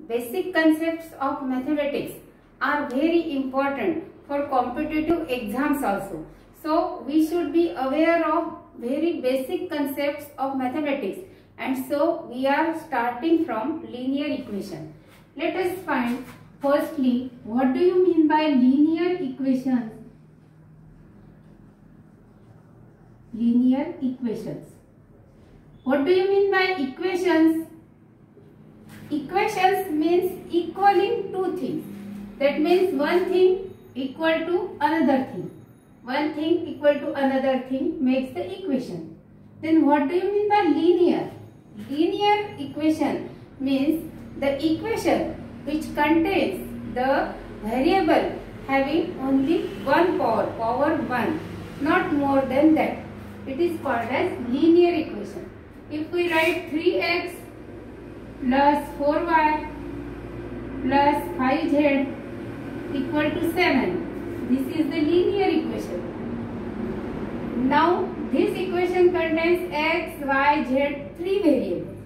basic concepts of mathematics are very important for competitive exams also. So we should be aware of very basic concepts of mathematics, and so we are starting from linear equation. Let us find firstly, what do you mean by linear equations? Linear equations. What do you mean by equations? Equations means equaling two things. That means one thing equal to another thing. One thing equal to another thing makes the equation. Then what do you mean by linear? Linear equation means the equation which contains the variable having only one power 1, not more than that. It is called as linear equation. If we write 3x plus 4y plus 5z equal to 7, this is the linear equation. Now this equation contains x, y, z, 3 variables.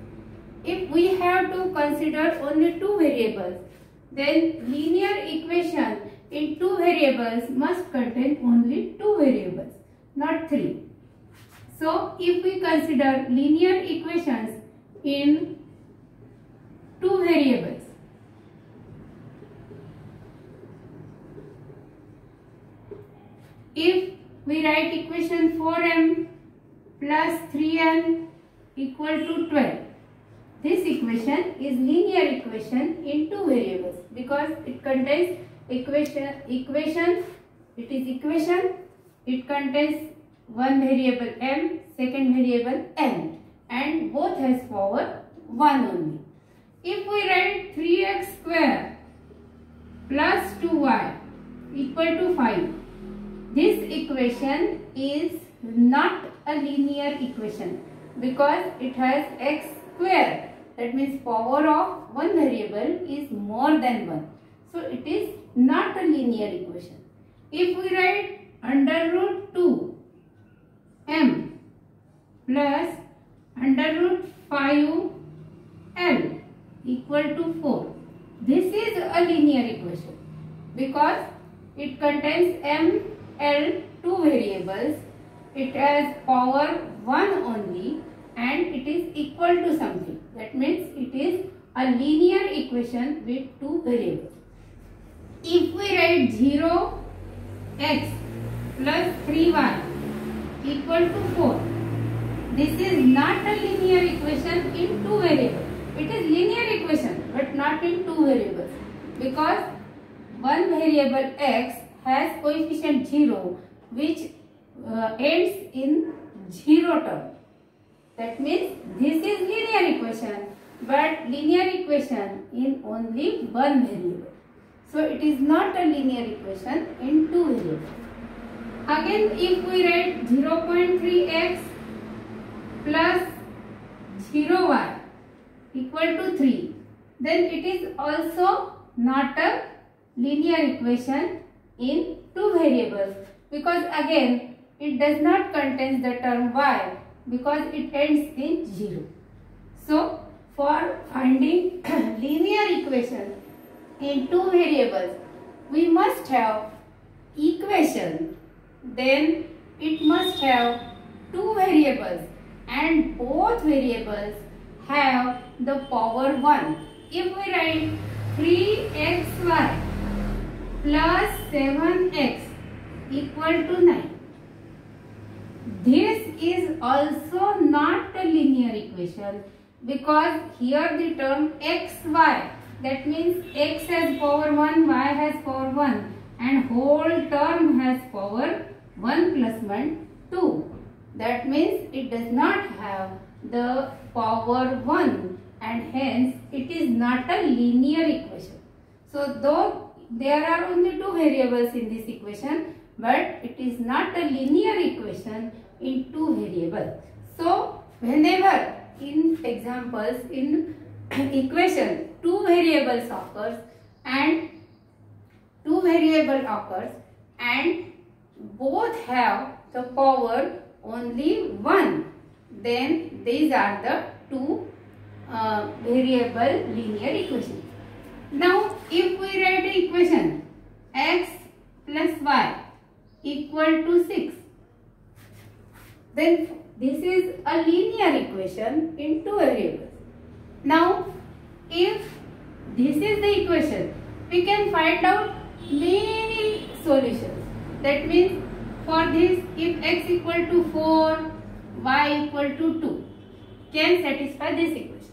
If we have to consider only 2 variables, then linear equation in 2 variables must contain only 2 variables, not 3. So if we consider linear equations in 2 variables, if we write equation 4m plus 3n equal to 12, this equation is linear equation in 2 variables because it contains equation, it contains one variable m, second variable n, and both has power 1 only. If we write 3x square plus 2y equal to 5, this equation is not a linear equation because it has x square. That means power of one variable is more than 1. So it is not a linear equation. If we write under root 2 m plus under root 5 l equal to 4, this is a linear equation because it contains m, l, 2 variables, it has power 1 only, and it is equal to something. That means it is a linear equation with 2 variables. If we write 0x plus 3y equal to 4, this is not a linear equation in 2 variables. It is linear equation but not in 2 variables because one variable x has coefficient 0 which ends in 0 term. That means this is linear equation but linear equation in only one variable. So it is not a linear equation in 2 variables. Again, if we write 0.3x plus 0y equal to 3, then it is also not a linear equation in 2 variables because again it does not contain the term y because it ends in 0. So for finding linear equation in 2 variables, we must have equation, then it must have 2 variables and both variables have the power 1. If we write 3xy plus 7x equal to 9, this is also not a linear equation because here the term xy, that means x has power 1, y has power 1 and whole term has power 1 plus 1, 2. That means it does not have the power 1 and hence it is not a linear equation. So though there are only 2 variables in this equation, but it is not a linear equation in 2 variables. So whenever in examples in equation 2 variables occurs and both have the power only 1, then these are the 2 variable linear equations. equal to 6. Then this is a linear equation in two variables. Now, if this is the equation, we can find out many solutions. That means for this, if x equal to 4, y equal to 2, can satisfy this equation.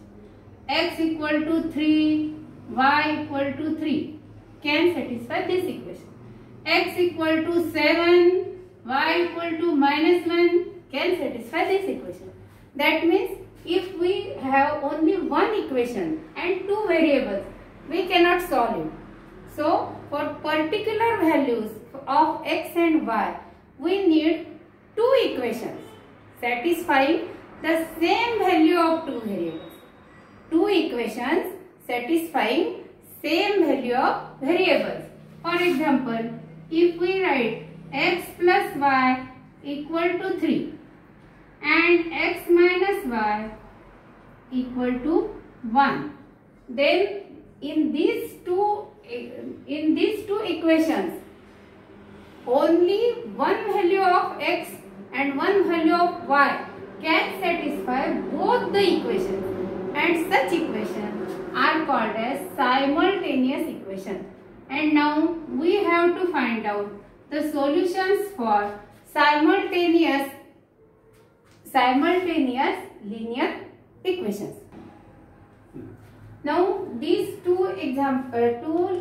X equal to 3, y equal to 3, can satisfy this equation. X equal to 7, y equal to -1, can satisfy this equation. That means if we have only one equation and two variables, we cannot solve it. So for particular values of x and y, we need two equations satisfying the same value of two variables. Two equations satisfying same value of variables. For example, if we write x plus y equal to 3 and x minus y equal to 1, then in these two equations, only one value of x and one value of y can satisfy both the equations, and such equations are called as simultaneous equation. And now we have to find out the solutions for simultaneous linear equations. Now these two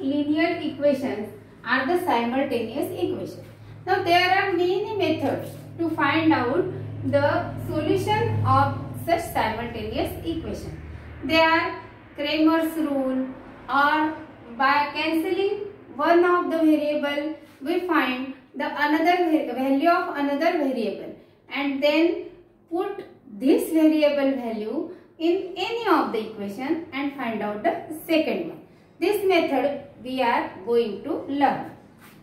linear equations are the simultaneous equations. Now there are many methods to find out the solution of such simultaneous equation. They are Cramer's rule, or by cancelling one of the variable we find the another value of another variable and then put this variable value in any of the equation and find out the second one. This method we are going to learn.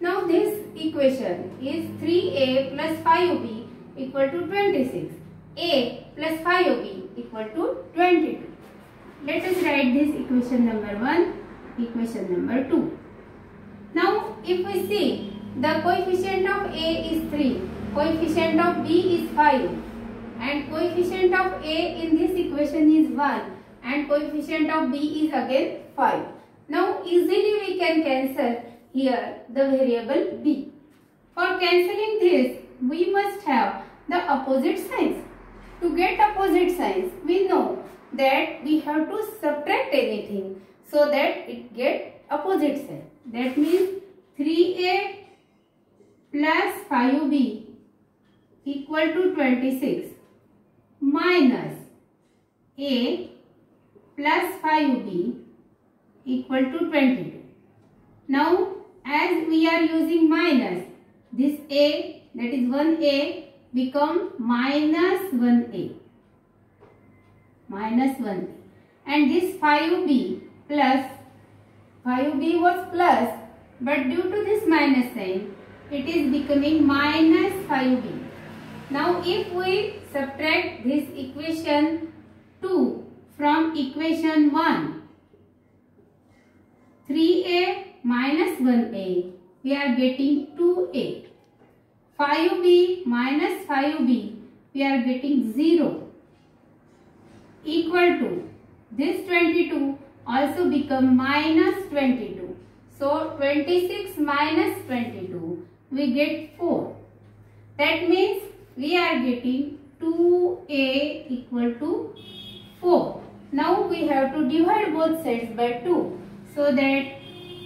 Now this equation is 3a plus 5b equal to 26. A plus 5b equal to 22. Let us write this equation number 1, equation number 2. Now if we see, the coefficient of A is 3, coefficient of B is 5 and coefficient of A in this equation is 1 and coefficient of B is again 5. Now easily we can cancel here the variable B. For cancelling this, we must have the opposite signs. To get opposite signs, we know that we have to subtract anything so that it get opposite sign. That means 3a plus 5b equal to 26 minus a plus 5b equal to 22. Now as we are using minus, this a, that is 1a, become minus 1a, and this 5b plus, 5b was plus, but due to this minus sign, it is becoming minus 5b. Now if we subtract this equation 2 from equation 1, 3a minus 1a, we are getting 2a. 5b minus 5b, we are getting 0, equal to this 22 also become minus 22. So 26 minus 22, we get 4. That means we are getting 2a equal to 4. Now we have to divide both sides by 2. So that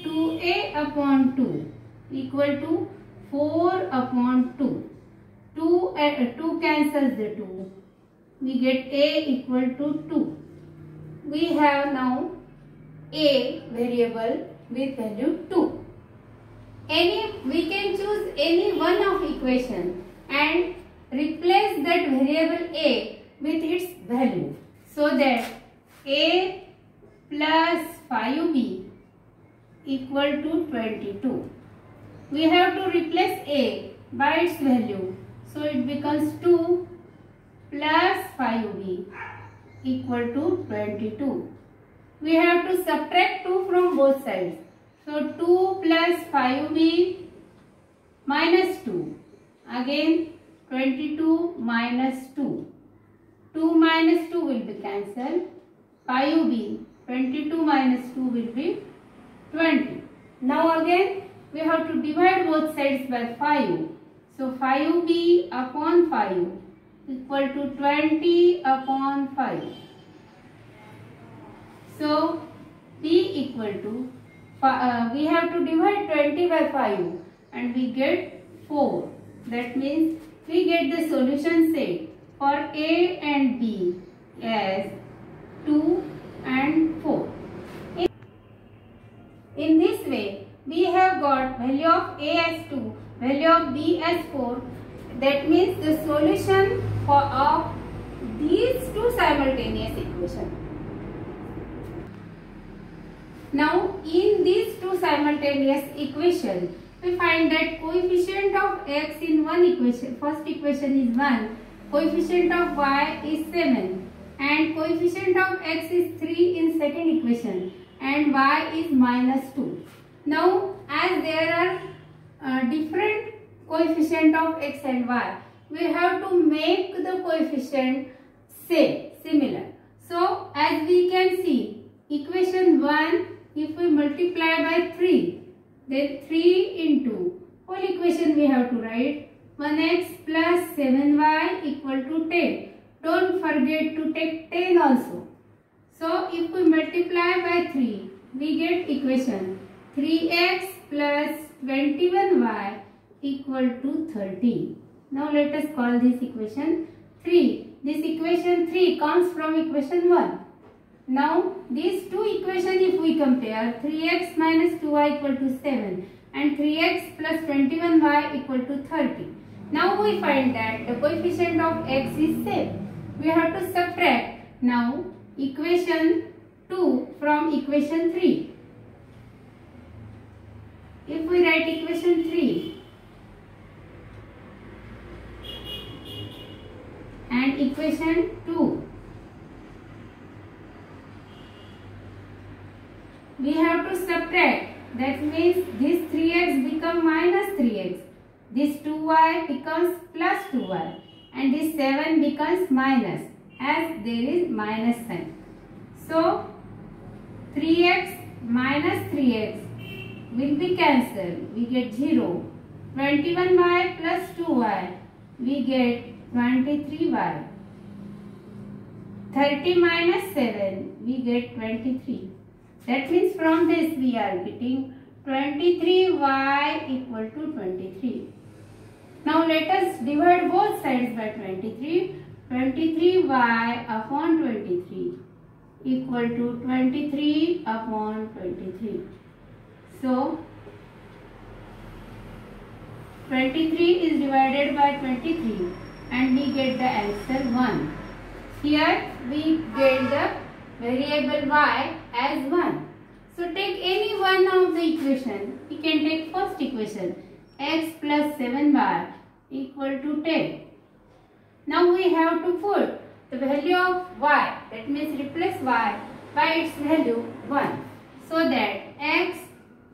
2a upon 2 equal to 4 upon 2. 2 cancels the 2. We get a equal to 2. We have now a variable with value 2. We can choose any one of equation and replace that variable a with its value, so that a plus 5b equal to 22. We have to replace a by its value, so it becomes 2 plus 5b equal to 22. We have to subtract 2 from both sides. So 2 plus 5b minus 2 Again 22 minus 2. 2 minus 2 will be cancelled. 5b. 22 minus 2 will be 20. Now again we have to divide both sides by 5. So 5b upon 5 equal to 20 upon 5. So b equal to, we have to divide 20 by 5 and we get 4. That means we get the solution set for a and b as 2 and 4. In this way, we have got value of a as 2, value of b as 4. That means the solution of these two simultaneous equations. Now, in these two simultaneous equations, we find that coefficient of x in one equation, first equation is 1, coefficient of y is 7 and coefficient of x is 3 in second equation and y is minus 2. Now, as there are different coefficient of x and y, we have to make the coefficient similar. So, as we can see, equation 1, if we multiply by 3, then 3 into whole equation we have to write 1x plus 7y equal to 10. Don't forget to take 10 also. So, if we multiply by 3, we get equation 3x plus 21y equal to 30. Now, let us call this equation 3. This equation 3 comes from equation 1. Now, these two equations if we compare, 3x minus 2y equal to 7 and 3x plus 21y equal to 30. Now, we find that the coefficient of x is same. We have to subtract now equation 2 from equation 3. If we write equation 3 and equation 2, we have to subtract. That means this 3x becomes minus 3x. This 2y becomes plus 2y. And this 7 becomes minus as there is minus sign. So, 3x minus 3x will be cancelled. We get 0. 21y plus 2y. We get 23y. 30 minus 7. We get 23. That means from this we are getting 23y equal to 23. Now let us divide both sides by 23. 23y upon 23 equal to 23 upon 23. So 23 is divided by 23 and we get the answer 1. Here we get the variable y as 1. So take any one of the equation. We can take first equation, x plus 7y equal to 10. Now we have to put the value of y, that means replace y by its value 1. So that x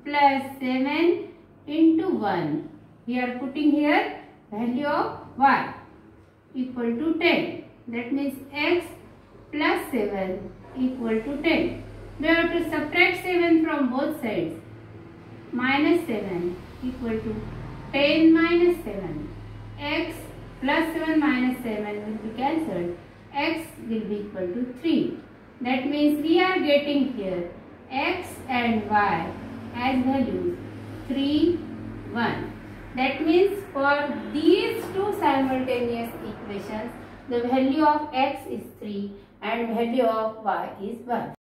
plus 7 into 1. We are putting here value of y equal to 10. That means x plus 7 equal to 10. We have to subtract 7 from both sides. Minus 7 equal to 10 minus 7. X plus 7 minus 7 will be cancelled. X will be equal to 3. That means we are getting here x and y as values 3, 1. That means for these two simultaneous equations, the value of x is 3 and value of y is 1.